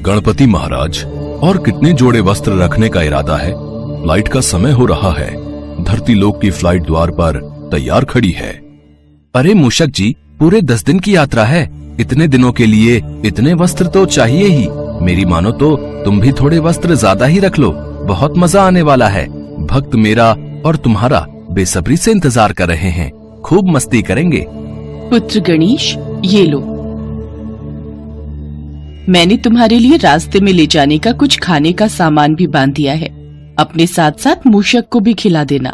गणपति महाराज, और कितने जोड़े वस्त्र रखने का इरादा है? फ्लाइट का समय हो रहा है। धरती लोक की फ्लाइट द्वार पर तैयार खड़ी है। अरे मूषक जी, पूरे 10 दिन की यात्रा है। इतने दिनों के लिए इतने वस्त्र तो चाहिए ही। मेरी मानो तो तुम भी थोड़े वस्त्र ज्यादा ही रख लो। बहुत मजा आने वाला है। भक्त मेरा और तुम्हारा बेसब्री से इंतजार कर रहे हैं। खूब मस्ती करेंगे। पुत्र गणेश, ये लो। मैंने तुम्हारे लिए रास्ते में ले जाने का कुछ खाने का सामान भी बांध दिया है। अपने साथ साथ मूषक को भी खिला देना।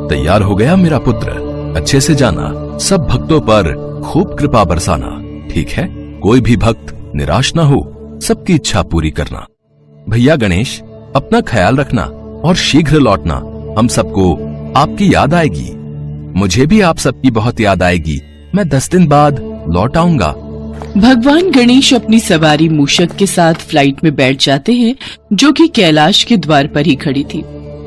तैयार हो गया मेरा पुत्र। अच्छे से जाना। सब भक्तों पर खूब कृपा बरसाना। ठीक है? कोई भी भक्त निराश न हो। सबकी इच्छा पूरी करना। भैया गणेश, अपना ख्याल रखना और शीघ्र लौटना। हम सबको आपकी याद आएगी। मुझे भी आप सबकी बहुत याद आएगी। मैं 10 दिन बाद लौट आऊंगा। भगवान गणेश अपनी सवारी मूषक के साथ फ्लाइट में बैठ जाते हैं, जो कि कैलाश के द्वार पर ही खड़ी थी।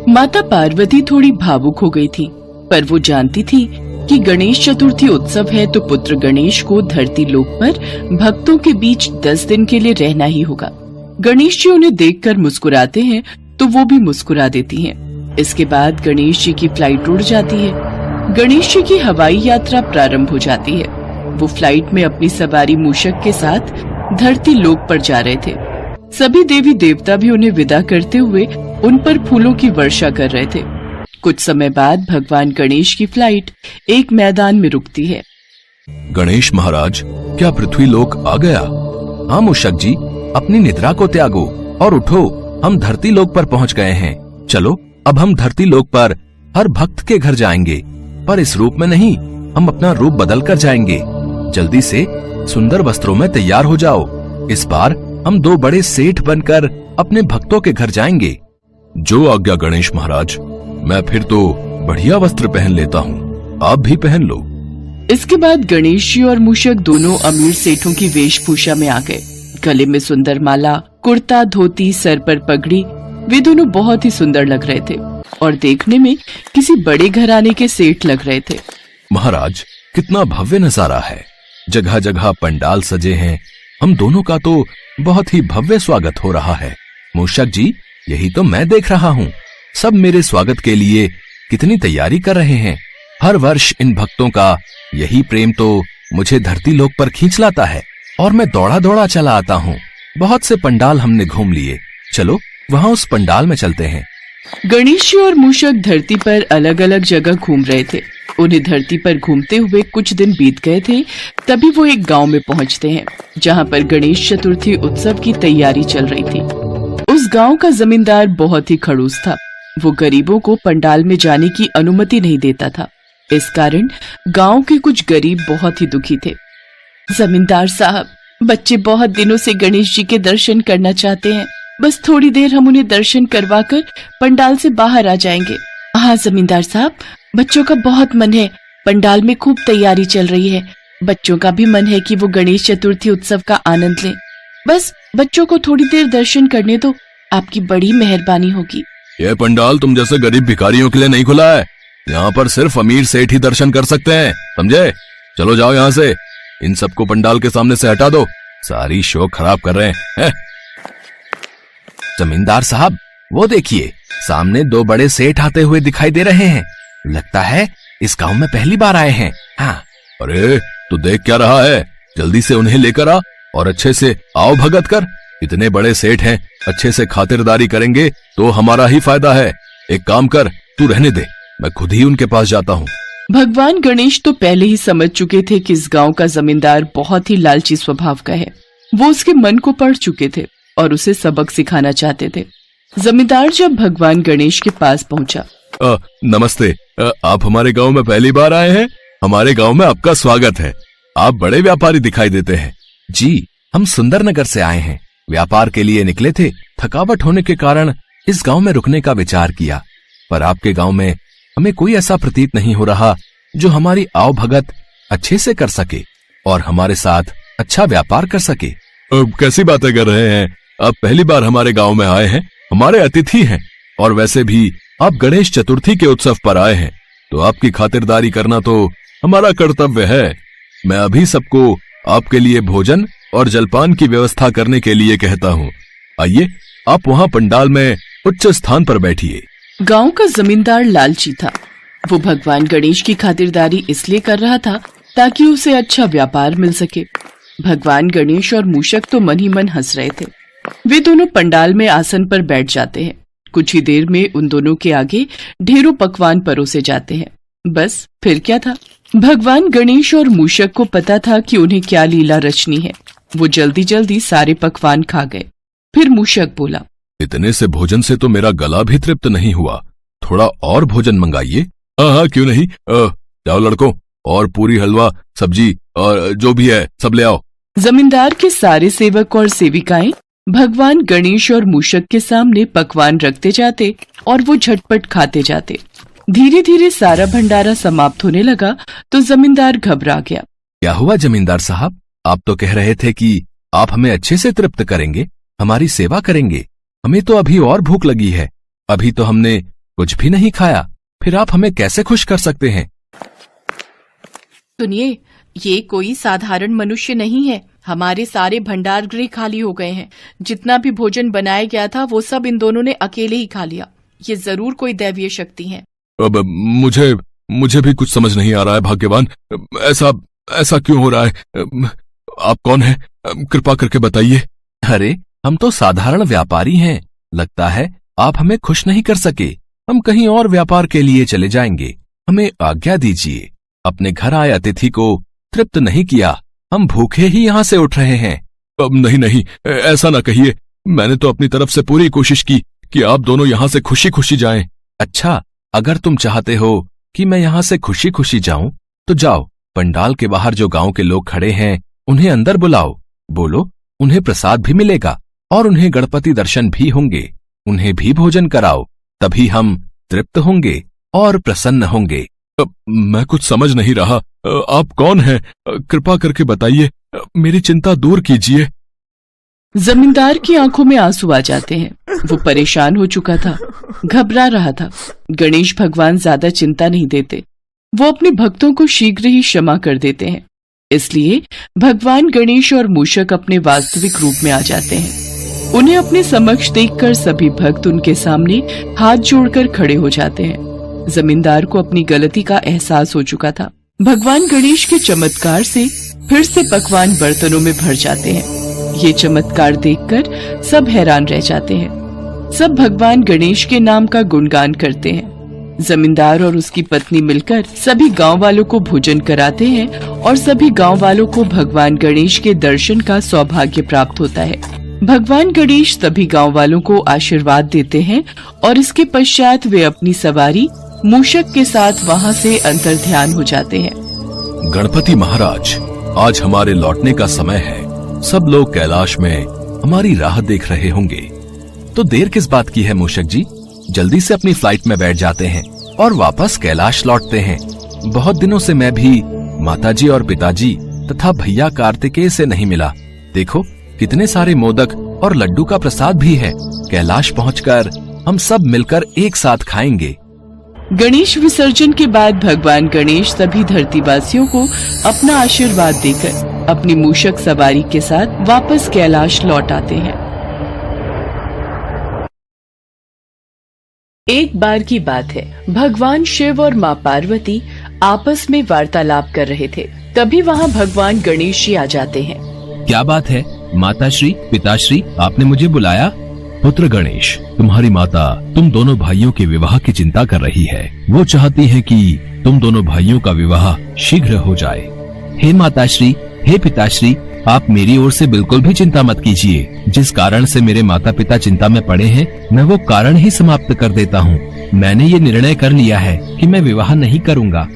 माता पार्वती थोड़ी भावुक हो गई थी, पर वो जानती थी कि गणेश चतुर्थी उत्सव है तो पुत्र गणेश को धरती लोक पर भक्तों के बीच 10 दिन के लिए रहना ही होगा। गणेश जी उन्हें देखकर मुस्कुराते हैं तो वो भी मुस्कुरा देती हैं। इसके बाद गणेश जी की फ्लाइट उड़ जाती है। गणेश जी की हवाई यात्रा प्रारंभ हो जाती है। वो फ्लाइट में अपनी सवारी मूषक के साथ धरती लोक पर जा रहे थे। सभी देवी देवता भी उन्हें विदा करते हुए उन पर फूलों की वर्षा कर रहे थे। कुछ समय बाद भगवान गणेश की फ्लाइट एक मैदान में रुकती है। गणेश महाराज, क्या पृथ्वी लोक आ गया? हाँ मूषक जी, अपनी निद्रा को त्यागो और उठो। हम धरती लोक पर पहुंच गए हैं। चलो, अब हम धरती लोक पर हर भक्त के घर जाएंगे, पर इस रूप में नहीं। हम अपना रूप बदल कर जाएंगे। जल्दी से सुंदर वस्त्रों में तैयार हो जाओ। इस बार हम 2 बड़े सेठ बनकर अपने भक्तों के घर जाएंगे। जो आज्ञा गणेश महाराज। मैं फिर तो बढ़िया वस्त्र पहन लेता हूँ। आप भी पहन लो। इसके बाद गणेश जी और मूषक दोनों अमीर सेठों की वेशभूषा में आ गए। गले में सुंदर माला, कुर्ता, धोती, सर पर पगड़ी। वे दोनों बहुत ही सुंदर लग रहे थे और देखने में किसी बड़े घराने के सेठ लग रहे थे। महाराज, कितना भव्य नजारा है। जगह जगह पंडाल सजे हैं। हम दोनों का तो बहुत ही भव्य स्वागत हो रहा है। मूषक जी, यही तो मैं देख रहा हूँ। सब मेरे स्वागत के लिए कितनी तैयारी कर रहे हैं। हर वर्ष इन भक्तों का यही प्रेम तो मुझे धरती लोक पर खींच लाता है और मैं दौड़ा दौड़ा चला आता हूँ। बहुत से पंडाल हमने घूम लिए। चलो, वहाँ उस पंडाल में चलते हैं। गणेश जी और मूषक धरती पर अलग अलग जगह घूम रहे थे। उन्हें धरती पर घूमते हुए कुछ दिन बीत गए थे। तभी वो एक गांव में पहुंचते हैं, जहां पर गणेश चतुर्थी उत्सव की तैयारी चल रही थी। उस गांव का जमींदार बहुत ही खड़ूस था। वो गरीबों को पंडाल में जाने की अनुमति नहीं देता था। इस कारण गांव के कुछ गरीब बहुत ही दुखी थे। जमींदार साहब, बच्चे बहुत दिनों से गणेश जी के दर्शन करना चाहते हैं। बस थोड़ी देर हम उन्हें दर्शन करवाकर पंडाल से बाहर आ जाएंगे। हाँ जमींदार साहब, बच्चों का बहुत मन है। पंडाल में खूब तैयारी चल रही है। बच्चों का भी मन है कि वो गणेश चतुर्थी उत्सव का आनंद लें। बस बच्चों को थोड़ी देर दर्शन करने दो। आपकी बड़ी मेहरबानी होगी। यह पंडाल तुम जैसे गरीब भिखारियों के लिए नहीं खुला है। यहाँ पर सिर्फ अमीर सेठ ही दर्शन कर सकते हैं, समझे? चलो जाओ यहाँ से। इन सबको पंडाल के सामने से हटा दो। सारी शो खराब कर रहे हैं। जमींदार साहब, वो देखिए, सामने 2 बड़े सेठ आते हुए दिखाई दे रहे हैं। लगता है इस गांव में पहली बार आए हैं। हाँ। अरे, तू देख क्या रहा है? जल्दी से उन्हें लेकर आ और अच्छे से आओ भगत कर। इतने बड़े सेठ हैं, अच्छे से खातिरदारी करेंगे तो हमारा ही फायदा है। एक काम कर, तू रहने दे, मैं खुद ही उनके पास जाता हूँ। भगवान गणेश तो पहले ही समझ चुके थे कि इस गांव का जमींदार बहुत ही लालची स्वभाव का है। वो उसके मन को पढ़ चुके थे और उसे सबक सिखाना चाहते थे। जमींदार जब भगवान गणेश के पास पहुंचा। नमस्ते। आप हमारे गांव में पहली बार आए हैं? हमारे गांव में आपका स्वागत है। आप बड़े व्यापारी दिखाई देते हैं। जी, हम सुंदरनगर से आए हैं। व्यापार के लिए निकले थे। थकावट होने के कारण इस गांव में रुकने का विचार किया, पर आपके गांव में हमें कोई ऐसा प्रतीत नहीं हो रहा जो हमारी आओ भगत अच्छे से कर सके और हमारे साथ अच्छा व्यापार कर सके। कैसी बातें कर रहे हैं? आप पहली बार हमारे गांव में आए हैं, हमारे अतिथि हैं, और वैसे भी आप गणेश चतुर्थी के उत्सव पर आए हैं, तो आपकी खातिरदारी करना तो हमारा कर्तव्य है। मैं अभी सबको आपके लिए भोजन और जलपान की व्यवस्था करने के लिए कहता हूँ। आइए, आप वहाँ पंडाल में उच्च स्थान पर बैठिए। गांव का जमींदार लालची था। वो भगवान गणेश की खातिरदारी इसलिए कर रहा था ताकि उसे अच्छा व्यापार मिल सके। भगवान गणेश और मूषक तो मन ही मन हंस रहे थे। वे दोनों पंडाल में आसन पर बैठ जाते हैं। कुछ ही देर में उन दोनों के आगे ढेरों पकवान परोसे जाते हैं। बस फिर क्या था, भगवान गणेश और मूषक को पता था कि उन्हें क्या लीला रचनी है। वो जल्दी जल्दी सारे पकवान खा गए। फिर मूषक बोला, इतने से भोजन से तो मेरा गला भी तृप्त नहीं हुआ, थोड़ा और भोजन मंगाइए। हाँ, क्यों नहीं, जाओ लड़कों, और पूरी, हलवा, सब्जी और जो भी है सब ले आओ। जमींदार के सारे सेवक और सेविकाएं भगवान गणेश और मूषक के सामने पकवान रखते जाते और वो झटपट खाते जाते। धीरे धीरे सारा भंडारा समाप्त होने लगा तो जमींदार घबरा गया। क्या हुआ जमींदार साहब? आप तो कह रहे थे कि आप हमें अच्छे से तृप्त करेंगे, हमारी सेवा करेंगे। हमें तो अभी और भूख लगी है, अभी तो हमने कुछ भी नहीं खाया, फिर आप हमें कैसे खुश कर सकते हैं? सुनिए, ये कोई साधारण मनुष्य नहीं है। हमारे सारे भंडार गृह खाली हो गए हैं। जितना भी भोजन बनाया गया था वो सब इन दोनों ने अकेले ही खा लिया। ये जरूर कोई दैवीय शक्ति है। अब मुझे भी कुछ समझ नहीं आ रहा है भाग्यवान, ऐसा क्यों हो रहा है? आप कौन हैं? कृपा करके बताइए। अरे, हम तो साधारण व्यापारी हैं। लगता है आप हमें खुश नहीं कर सके। हम कहीं और व्यापार के लिए चले जाएंगे। हमें आज्ञा दीजिए। अपने घर आए अतिथि को तृप्त नहीं किया, हम भूखे ही यहाँ से उठ रहे हैं। अब नहीं, ऐसा ना कहिए। मैंने तो अपनी तरफ से पूरी कोशिश की कि आप दोनों यहाँ से खुशी खुशी जाएं। अच्छा, अगर तुम चाहते हो कि मैं यहाँ से खुशी खुशी जाऊं तो जाओ, पंडाल के बाहर जो गांव के लोग खड़े हैं उन्हें अंदर बुलाओ। बोलो, उन्हें प्रसाद भी मिलेगा और उन्हें गणपति दर्शन भी होंगे। उन्हें भी भोजन कराओ, तभी हम तृप्त होंगे और प्रसन्न होंगे। मैं कुछ समझ नहीं रहा। आप कौन हैं? कृपा करके बताइए, मेरी चिंता दूर कीजिए। जमींदार की आंखों में आंसू आ जाते हैं। वो परेशान हो चुका था, घबरा रहा था। गणेश भगवान ज्यादा चिंता नहीं देते, वो अपने भक्तों को शीघ्र ही क्षमा कर देते हैं। इसलिए भगवान गणेश और मूषक अपने वास्तविक रूप में आ जाते हैं। उन्हें अपने समक्ष देखकर सभी भक्त उनके सामने हाथ जोड़कर खड़े हो जाते हैं। जमींदार को अपनी गलती का एहसास हो चुका था। भगवान गणेश के चमत्कार से फिर से पकवान बर्तनों में भर जाते हैं। ये चमत्कार देखकर सब हैरान रह जाते हैं। सब भगवान गणेश के नाम का गुणगान करते हैं। जमींदार और उसकी पत्नी मिलकर सभी गांव वालों को भोजन कराते हैं और सभी गांव वालों को भगवान गणेश के दर्शन का सौभाग्य प्राप्त होता है। भगवान गणेश सभी गांव वालों को आशीर्वाद देते हैं और इसके पश्चात वे अपनी सवारी मूषक के साथ वहां से अंतर्ध्यान हो जाते हैं। गणपति महाराज, आज हमारे लौटने का समय है। सब लोग कैलाश में हमारी राह देख रहे होंगे। तो देर किस बात की है मूषक जी? जल्दी से अपनी फ्लाइट में बैठ जाते हैं और वापस कैलाश लौटते हैं। बहुत दिनों से मैं भी माताजी और पिताजी तथा भैया कार्तिकेय से नहीं मिला। देखो, कितने सारे मोदक और लड्डू का प्रसाद भी है। कैलाश पहुंचकर हम सब मिलकर एक साथ खाएंगे। गणेश विसर्जन के बाद भगवान गणेश सभी धरतीवासियों को अपना आशीर्वाद देकर अपनी मूषक सवारी के साथ वापस कैलाश लौट आते हैं। एक बार की बात है, भगवान शिव और माँ पार्वती आपस में वार्तालाप कर रहे थे। तभी वहाँ भगवान गणेश जी आ जाते हैं। क्या बात है माताश्री, पिताश्री, आपने मुझे बुलाया? पुत्र गणेश, तुम्हारी माता तुम दोनों भाइयों के विवाह की चिंता कर रही है। वो चाहती है कि तुम दोनों भाइयों का विवाह शीघ्र हो जाए। हे माताश्री, हे पिताश्री, आप मेरी ओर से बिल्कुल भी चिंता मत कीजिए। जिस कारण से मेरे माता पिता चिंता में पड़े हैं, मैं वो कारण ही समाप्त कर देता हूँ। मैंने ये निर्णय कर लिया है कि मैं विवाह नहीं करूँगा।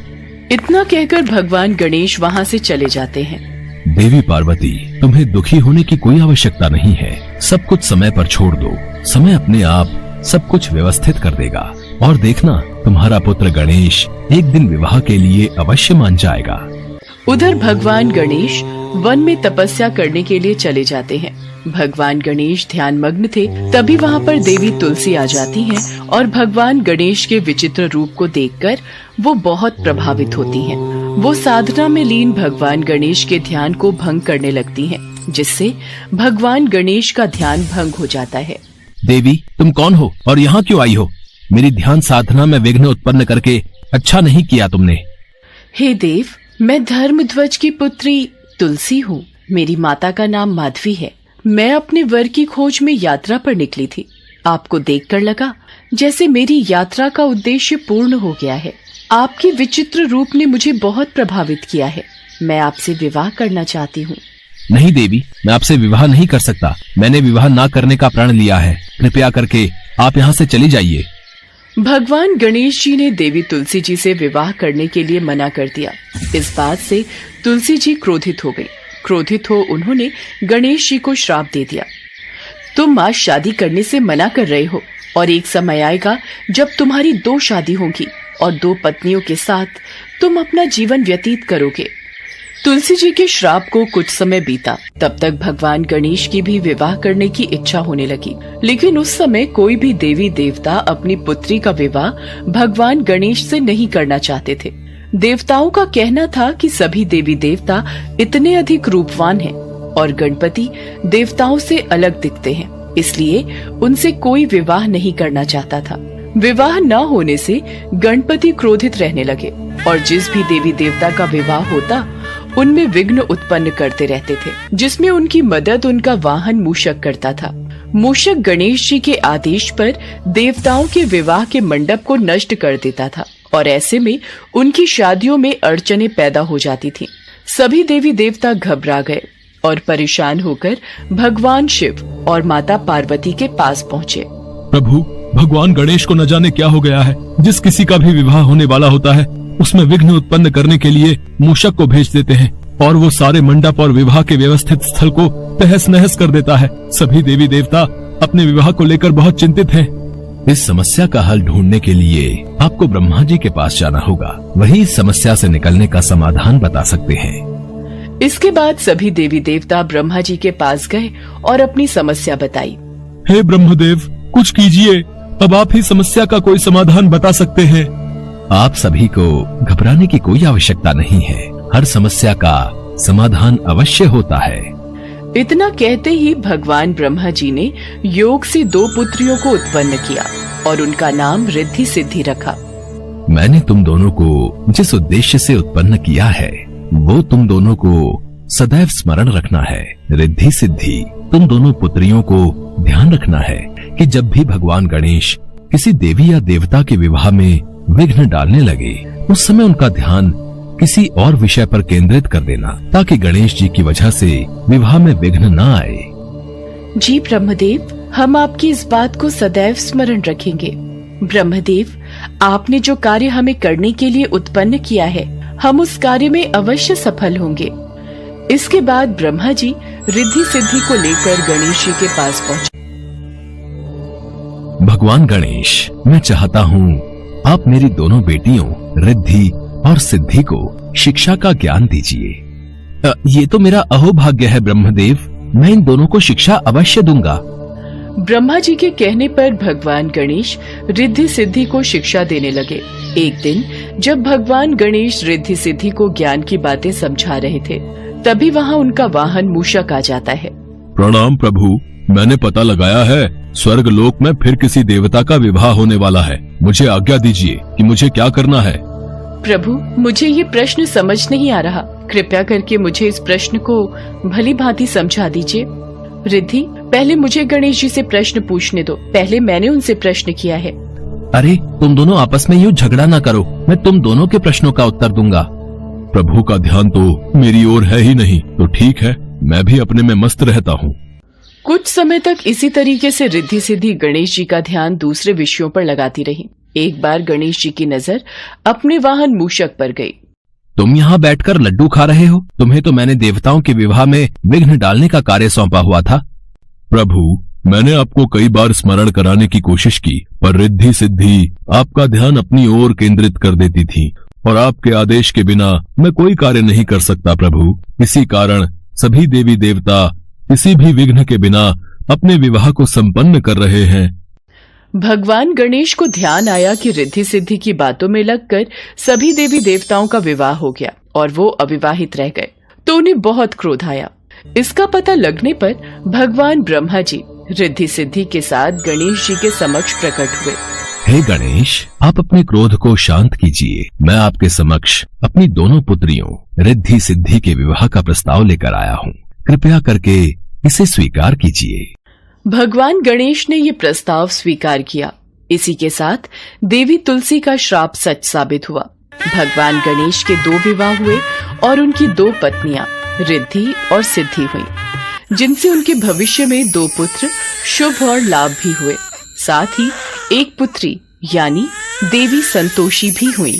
इतना कहकर भगवान गणेश वहाँ से चले जाते हैं। देवी पार्वती, तुम्हें दुखी होने की कोई आवश्यकता नहीं है। सब कुछ समय पर छोड़ दो, समय अपने आप सब कुछ व्यवस्थित कर देगा। और देखना, तुम्हारा पुत्र गणेश एक दिन विवाह के लिए अवश्य मान जाएगा। उधर भगवान गणेश वन में तपस्या करने के लिए चले जाते हैं। भगवान गणेश ध्यान मग्न थे, तभी वहाँ पर देवी तुलसी आ जाती हैं और भगवान गणेश के विचित्र रूप को देखकर वो बहुत प्रभावित होती हैं वो साधना में लीन भगवान गणेश के ध्यान को भंग करने लगती हैं, जिससे भगवान गणेश का ध्यान भंग हो जाता है। देवी, तुम कौन हो और यहाँ क्यों आई हो? मेरी ध्यान साधना में विघ्न उत्पन्न करके अच्छा नहीं किया तुमने। हे देव, मैं धर्मध्वज की पुत्री तुलसी हूँ। मेरी माता का नाम माधवी है। मैं अपने वर की खोज में यात्रा पर निकली थी। आपको देखकर लगा जैसे मेरी यात्रा का उद्देश्य पूर्ण हो गया है। आपके विचित्र रूप ने मुझे बहुत प्रभावित किया है। मैं आपसे विवाह करना चाहती हूँ। नहीं देवी, मैं आपसे विवाह नहीं कर सकता। मैंने विवाह ना करने का प्रण लिया है। कृपया करके आप यहाँ से चली जाइए। भगवान गणेश जी ने देवी तुलसी जी से विवाह करने के लिए मना कर दिया। इस बात से तुलसी जी क्रोधित हो गई। क्रोधित हो उन्होंने गणेश जी को श्राप दे दिया। तुम आज शादी करने से मना कर रहे हो और एक समय आएगा जब तुम्हारी 2 शादी होगी और 2 पत्नियों के साथ तुम अपना जीवन व्यतीत करोगे। तुलसी जी के श्राप को कुछ समय बीता। तब तक भगवान गणेश की भी विवाह करने की इच्छा होने लगी, लेकिन उस समय कोई भी देवी देवता अपनी पुत्री का विवाह भगवान गणेश से नहीं करना चाहते थे। देवताओं का कहना था कि सभी देवी देवता इतने अधिक रूपवान हैं और गणपति देवताओं से अलग दिखते हैं, इसलिए उनसे कोई विवाह नहीं करना चाहता था। विवाह न होने से गणपति क्रोधित रहने लगे और जिस भी देवी देवता का विवाह होता उनमें विघ्न उत्पन्न करते रहते थे, जिसमें उनकी मदद उनका वाहन मूषक करता था। मूषक गणेश जी के आदेश पर देवताओं के विवाह के मंडप को नष्ट कर देता था और ऐसे में उनकी शादियों में अड़चनें पैदा हो जाती थीं। सभी देवी देवता घबरा गए और परेशान होकर भगवान शिव और माता पार्वती के पास पहुँचे। प्रभु, भगवान गणेश को न जाने क्या हो गया है। जिस किसी का भी विवाह होने वाला होता है उसमें विघ्न उत्पन्न करने के लिए मूषक को भेज देते हैं और वो सारे मंडप और विवाह के व्यवस्थित स्थल को तहस नहस कर देता है। सभी देवी देवता अपने विवाह को लेकर बहुत चिंतित हैं। इस समस्या का हल ढूंढने के लिए आपको ब्रह्मा जी के पास जाना होगा। वही इस समस्या से निकलने का समाधान बता सकते हैं। इसके बाद सभी देवी देवता ब्रह्मा जी के पास गए और अपनी समस्या बताई। हे ब्रह्मदेव, कुछ कीजिए। अब आप ही समस्या का कोई समाधान बता सकते हैं। आप सभी को घबराने की कोई आवश्यकता नहीं है। हर समस्या का समाधान अवश्य होता है। इतना कहते ही भगवान ब्रह्मा जी ने योग से 2 पुत्रियों को उत्पन्न किया और उनका नाम रिद्धि सिद्धि रखा। मैंने तुम दोनों को जिस उद्देश्य से उत्पन्न किया है वो तुम दोनों को सदैव स्मरण रखना है। रिद्धि सिद्धि, तुम दोनों पुत्रियों को ध्यान रखना है कि जब भी भगवान गणेश किसी देवी या देवता के विवाह में विघ्न डालने लगे उस समय उनका ध्यान किसी और विषय पर केंद्रित कर देना, ताकि गणेश जी की वजह से विवाह में विघ्न न आए। जी ब्रह्मदेव, हम आपकी इस बात को सदैव स्मरण रखेंगे। ब्रह्मदेव, आपने जो कार्य हमें करने के लिए उत्पन्न किया है हम उस कार्य में अवश्य सफल होंगे। इसके बाद ब्रह्मा जी रिद्धि सिद्धि को लेकर गणेश जी के पास पहुँचे। भगवान गणेश, मैं चाहता हूँ आप मेरी दोनों बेटियों रिद्धि और सिद्धि को शिक्षा का ज्ञान दीजिए। ये तो मेरा अहोभाग्य है ब्रह्मदेव, मैं इन दोनों को शिक्षा अवश्य दूंगा। ब्रह्मा जी के कहने पर भगवान गणेश रिद्धि सिद्धि को शिक्षा देने लगे। एक दिन जब भगवान गणेश रिद्धि सिद्धि को ज्ञान की बातें समझा रहे थे तभी वहाँ उनका वाहन मूषक आ जाता है। प्रणाम प्रभु, मैंने पता लगाया है स्वर्ग लोक में फिर किसी देवता का विवाह होने वाला है। मुझे आज्ञा दीजिए कि मुझे क्या करना है। प्रभु, मुझे ये प्रश्न समझ नहीं आ रहा। कृपया करके मुझे इस प्रश्न को भली भांति समझा दीजिए। रिद्धि, पहले मुझे गणेश जी से प्रश्न पूछने दो। पहले मैंने उनसे प्रश्न किया है। अरे, तुम दोनों आपस में यूँ झगड़ा ना करो, मैं तुम दोनों के प्रश्नों का उत्तर दूंगा। प्रभु का ध्यान तो मेरी ओर है ही नहीं, तो ठीक है, मैं भी अपने में मस्त रहता हूँ। कुछ समय तक इसी तरीके से रिद्धि सिद्धि गणेश जी का ध्यान दूसरे विषयों पर लगाती रही। एक बार गणेश जी की नजर अपने वाहन मूषक पर गई। तुम यहाँ बैठकर लड्डू खा रहे हो? तुम्हें तो मैंने देवताओं के विवाह में विघ्न डालने का कार्य सौंपा हुआ था। प्रभु, मैंने आपको कई बार स्मरण कराने की कोशिश की, पर रिद्धि सिद्धि आपका ध्यान अपनी ओर केंद्रित कर देती थी और आपके आदेश के बिना मैं कोई कार्य नहीं कर सकता प्रभु। इसी कारण सभी देवी देवता किसी भी विघ्न के बिना अपने विवाह को संपन्न कर रहे हैं। भगवान गणेश को ध्यान आया कि रिद्धि सिद्धि की बातों में लगकर सभी देवी देवताओं का विवाह हो गया। और वो अविवाहित रह गए तो उन्हें बहुत क्रोध आया। इसका पता लगने पर भगवान ब्रह्मा जी रिद्धि सिद्धि के साथ गणेश जी के समक्ष प्रकट हुए। हे गणेश, आप अपने क्रोध को शांत कीजिए। मैं आपके समक्ष अपनी दोनों पुत्रियों रिद्धि सिद्धि के विवाह का प्रस्ताव लेकर आया हूँ। कृपया करके इसे स्वीकार कीजिए। भगवान गणेश ने ये प्रस्ताव स्वीकार किया। इसी के साथ देवी तुलसी का श्राप सच साबित हुआ। भगवान गणेश के 2 विवाह हुए और उनकी 2 पत्नियां रिद्धि और सिद्धि हुईं, जिनसे उनके भविष्य में 2 पुत्र शुभ और लाभ भी हुए। साथ ही एक पुत्री यानी देवी संतोषी भी हुई।